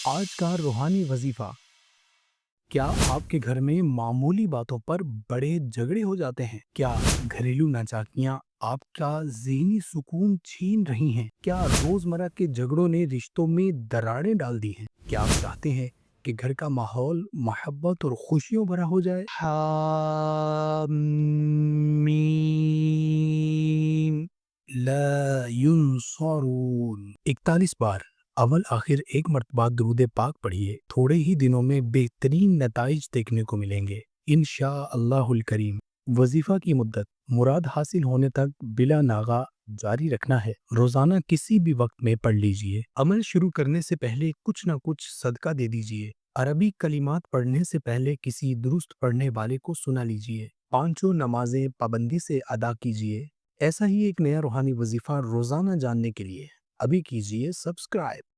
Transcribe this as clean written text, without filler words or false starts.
آج کا روحانی وظیفہ۔ کیا آپ کے گھر میں معمولی باتوں پر بڑے جھگڑے ہو جاتے ہیں؟ کیا گھریلو ناچاکیاں آپ کا ذہنی سکون چھین رہی ہیں؟ کیا روزمرہ کے جھگڑوں نے رشتوں میں دراڑیں ڈال دی ہیں؟ کیا آپ چاہتے ہیں کہ گھر کا ماحول محبت اور خوشیوں بھرا ہو جائے؟ حامیم لا ینصرون 41 بار اول آخر ایک مرتبہ درود پاک پڑھیے، تھوڑے ہی دنوں میں بہترین نتائج دیکھنے کو ملیں گے انشاء اللہ الکریم۔ وظیفہ کی مدت مراد حاصل ہونے تک بلا ناغہ جاری رکھنا ہے۔ روزانہ کسی بھی وقت میں پڑھ لیجئے۔ عمل شروع کرنے سے پہلے کچھ نہ کچھ صدقہ دے دیجئے۔ عربی کلمات پڑھنے سے پہلے کسی درست پڑھنے والے کو سنا لیجئے۔ پانچوں نمازیں پابندی سے ادا کیجئے۔ ایسا ہی ایک نیا روحانی وظیفہ روزانہ جاننے کے لیے ابھی کیجئے سبسکرائب۔